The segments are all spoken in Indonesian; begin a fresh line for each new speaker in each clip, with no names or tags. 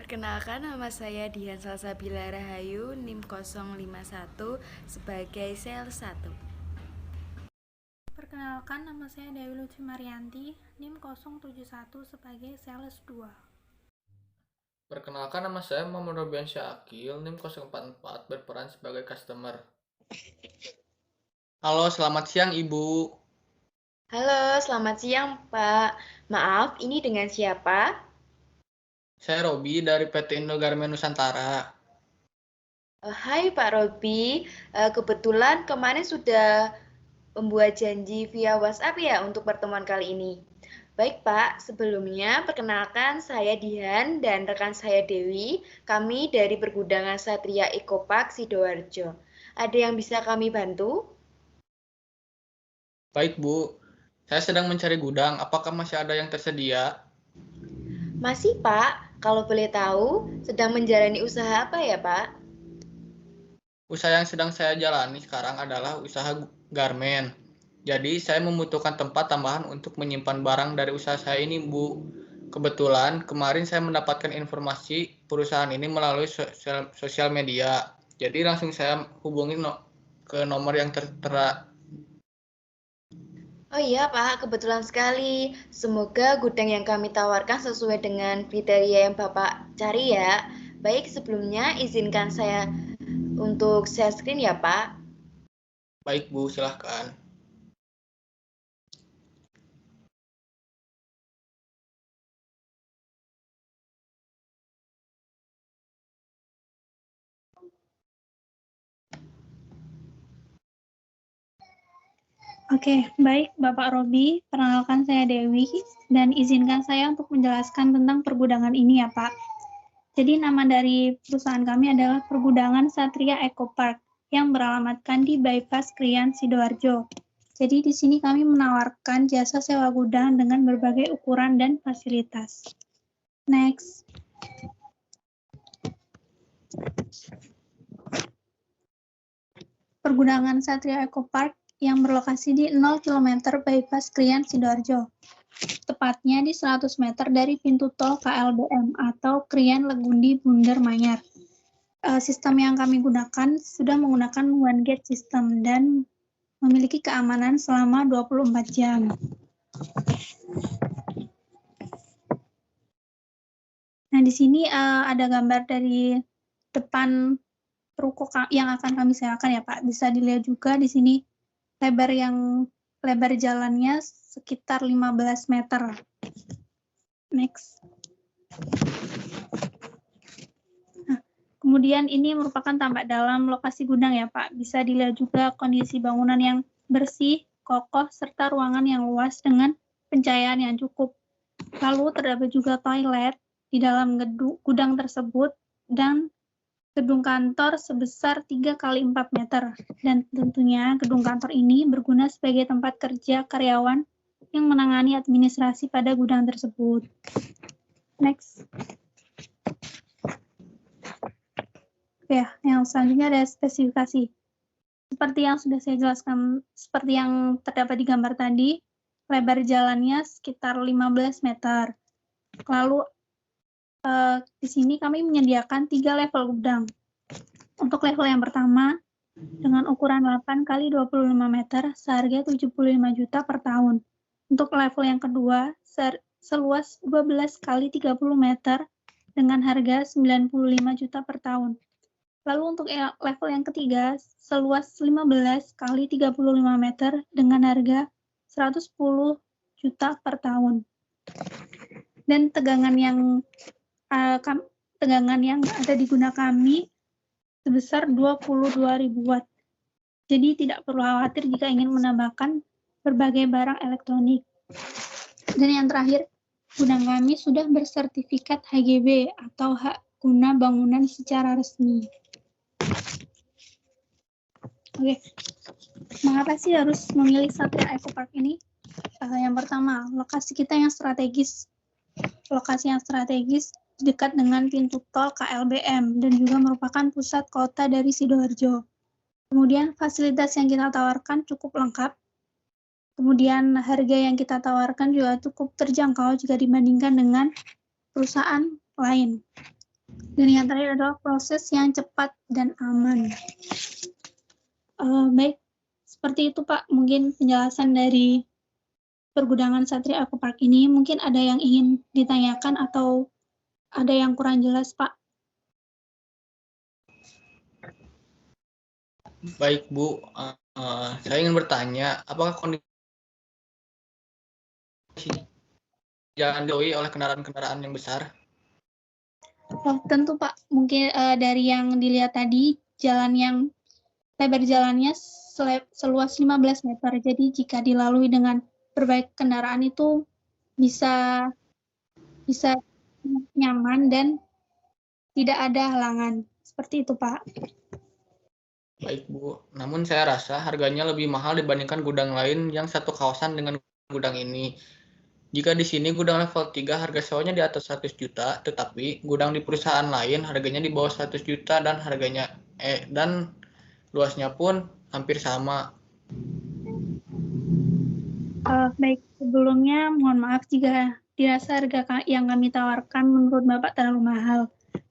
Perkenalkan, nama saya Dian Salsabila Rahayu, NIM 051 sebagai sales 1.
Perkenalkan, nama saya Dewi Luci Marianti, NIM 071 sebagai sales 2.
Perkenalkan, nama saya Muhammad Robiansyah Akil, NIM 044, berperan sebagai customer. Halo, selamat siang Ibu.
Halo, selamat siang Pak. Maaf, ini dengan siapa?
Saya Robi dari PT Indogarmen Nusantara.
Hai Pak Robi, kebetulan kemarin sudah membuat janji via WhatsApp ya untuk pertemuan kali ini. Baik Pak, sebelumnya perkenalkan saya Dian dan rekan saya Dewi, kami dari Pergudangan Satria Ekopark Sidoarjo. Ada yang bisa kami bantu?
Baik Bu, saya sedang mencari gudang, apakah masih ada yang tersedia?
Masih Pak, kalau boleh tahu sedang menjalani usaha apa ya Pak?
Usaha yang sedang saya jalani sekarang adalah usaha garmen. Jadi saya membutuhkan tempat tambahan untuk menyimpan barang dari usaha saya ini Bu. Kebetulan kemarin saya mendapatkan informasi perusahaan ini melalui sosial media. Jadi langsung saya hubungi ke nomor yang tertera.
Oh iya Pak, kebetulan sekali. Semoga gudang yang kami tawarkan sesuai dengan kriteria yang Bapak cari ya. Baik, sebelumnya izinkan saya untuk share screen ya Pak.
Baik Bu, silahkan.
Oke, baik Bapak Robi, perkenalkan saya Dewi, dan izinkan saya untuk menjelaskan tentang pergudangan ini ya Pak. Jadi nama dari perusahaan kami adalah Pergudangan Satria Ekopark yang beralamatkan di Bypass Krian, Sidoarjo. Jadi di sini kami menawarkan jasa sewa gudang dengan berbagai ukuran dan fasilitas. Next. Pergudangan Satria Ekopark yang berlokasi di 0 km Bypass Krian, Sidoarjo. Tepatnya di 100 meter dari pintu tol KLBM atau Krian Legundi Bunder Manyar. Sistem yang kami gunakan sudah menggunakan one gate system dan memiliki keamanan selama 24 jam. Nah, di sini ada gambar dari depan ruko yang akan kami sewakan ya Pak. Bisa dilihat juga di sini lebar jalannya sekitar 15 meter. Next. Nah, kemudian ini merupakan tampak dalam lokasi gudang ya Pak. Bisa dilihat juga kondisi bangunan yang bersih, kokoh, serta ruangan yang luas dengan pencahayaan yang cukup. Lalu terdapat juga toilet di dalam gudang tersebut dan gedung kantor sebesar 3 kali 4 meter. Dan tentunya gedung kantor ini berguna sebagai tempat kerja karyawan yang menangani administrasi pada gudang tersebut. Next. Ya, yang selanjutnya ada spesifikasi. Seperti yang sudah saya jelaskan, seperti yang terdapat di gambar tadi, lebar jalannya sekitar 15 meter. Lalu di sini kami menyediakan 3 level gudang. Untuk level yang pertama, dengan ukuran 8 kali 25 meter, seharga 75 juta per tahun. Untuk level yang kedua, seluas 12 kali 30 meter, dengan harga 95 juta per tahun. Lalu untuk level yang ketiga, seluas 15 kali 35 meter, dengan harga 110 juta per tahun. Dan tegangan yang ada di gudang kami sebesar 22.000 watt. Jadi tidak perlu khawatir jika ingin menambahkan berbagai barang elektronik. Dan yang terakhir, gudang kami sudah bersertifikat HGB atau hak guna bangunan secara resmi. Oke, mengapa sih harus memilih Satria Ekopark ini? Yang pertama, lokasi kita yang strategis. Lokasi yang strategis dekat dengan pintu tol KLBM dan juga merupakan pusat kota dari Sidoarjo. Kemudian fasilitas yang kita tawarkan cukup lengkap. Kemudian harga yang kita tawarkan juga cukup terjangkau jika dibandingkan dengan perusahaan lain. Dan yang terakhir adalah proses yang cepat dan aman. Baik, seperti itu Pak, mungkin penjelasan dari pergudangan Satria Aquapark ini. Mungkin ada yang ingin ditanyakan atau ada yang kurang jelas Pak?
Baik Bu, saya ingin bertanya, apakah kondisi jalan dilalui oleh kendaraan-kendaraan yang besar?
Oh, tentu Pak, mungkin dari yang dilihat tadi, jalan yang lebar jalannya seluas 15 meter. Jadi jika dilalui dengan berbagai kendaraan itu bisa nyaman dan tidak ada halangan. Seperti itu, Pak.
Baik Bu, namun saya rasa harganya lebih mahal dibandingkan gudang lain yang satu kawasan dengan gudang ini. Jika di sini gudang level 3 harga sewanya di atas 100 juta, tetapi gudang di perusahaan lain harganya di bawah 100 juta dan dan luasnya pun hampir sama.
Baik, sebelumnya mohon maaf jika dirasa harga yang kami tawarkan menurut Bapak terlalu mahal.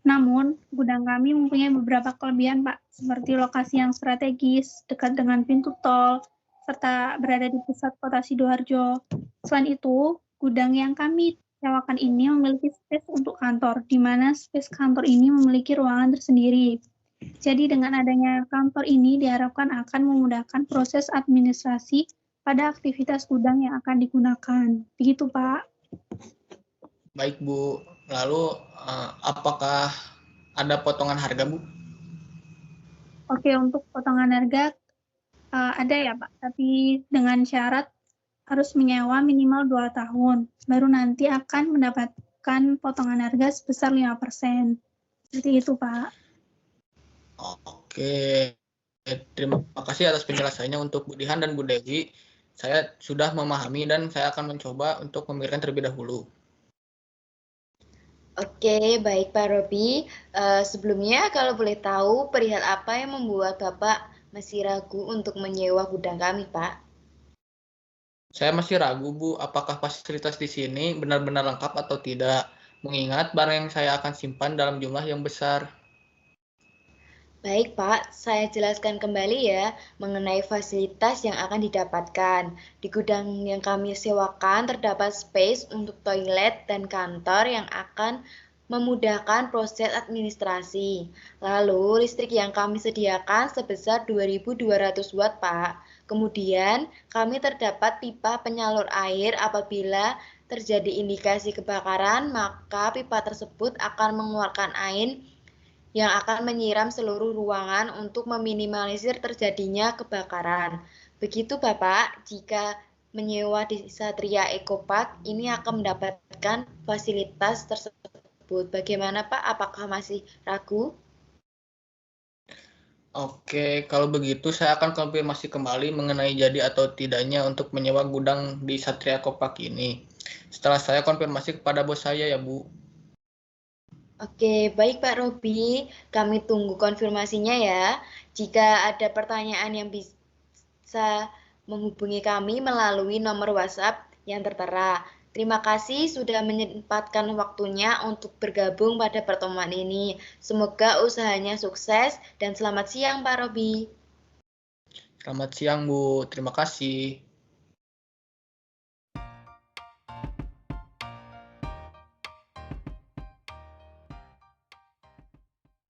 Namun, gudang kami mempunyai beberapa kelebihan, Pak, seperti lokasi yang strategis, dekat dengan pintu tol, serta berada di pusat kota Sidoarjo. Selain itu, gudang yang kami sewakan ini memiliki space untuk kantor, di mana space kantor ini memiliki ruangan tersendiri. Jadi dengan adanya kantor ini diharapkan akan memudahkan proses administrasi pada aktivitas gudang yang akan digunakan. Begitu, Pak.
Baik Bu, lalu apakah ada potongan harga Bu?
Oke, untuk potongan harga ada ya Pak, tapi dengan syarat harus menyewa minimal 2 tahun, baru nanti akan mendapatkan potongan harga sebesar 5%. Seperti itu, Pak.
Oke, terima kasih atas penjelasannya untuk Bu Dihan dan Bu Dewi. Saya sudah memahami dan saya akan mencoba untuk memikirkan terlebih dahulu.
Oke, baik Pak Robi. Sebelumnya kalau boleh tahu perihal apa yang membuat Bapak masih ragu untuk menyewa gudang kami, Pak?
Saya masih ragu, Bu, apakah fasilitas di sini benar-benar lengkap atau tidak, mengingat barang yang saya akan simpan dalam jumlah yang besar.
Baik Pak, saya jelaskan kembali ya mengenai fasilitas yang akan didapatkan. Di gudang yang kami sewakan terdapat space untuk toilet dan kantor yang akan memudahkan proses administrasi. Lalu listrik yang kami sediakan sebesar 2.200 watt Pak. Kemudian kami terdapat pipa penyalur air apabila terjadi indikasi kebakaran, maka pipa tersebut akan mengeluarkan air yang akan menyiram seluruh ruangan untuk meminimalisir terjadinya kebakaran. Begitu Bapak, jika menyewa di Satria Ecopark ini akan mendapatkan fasilitas tersebut. Bagaimana Pak? Apakah masih ragu?
Oke, kalau begitu saya akan konfirmasi kembali mengenai jadi atau tidaknya untuk menyewa gudang di Satria Kopak ini. Setelah saya konfirmasi kepada bos saya ya, Bu.
Oke, baik Pak Robi, kami tunggu konfirmasinya ya. Jika ada pertanyaan yang bisa menghubungi kami melalui nomor WhatsApp yang tertera. Terima kasih sudah menyempatkan waktunya untuk bergabung pada pertemuan ini. Semoga usahanya sukses dan selamat siang Pak Robi.
Selamat siang, Bu. Terima kasih.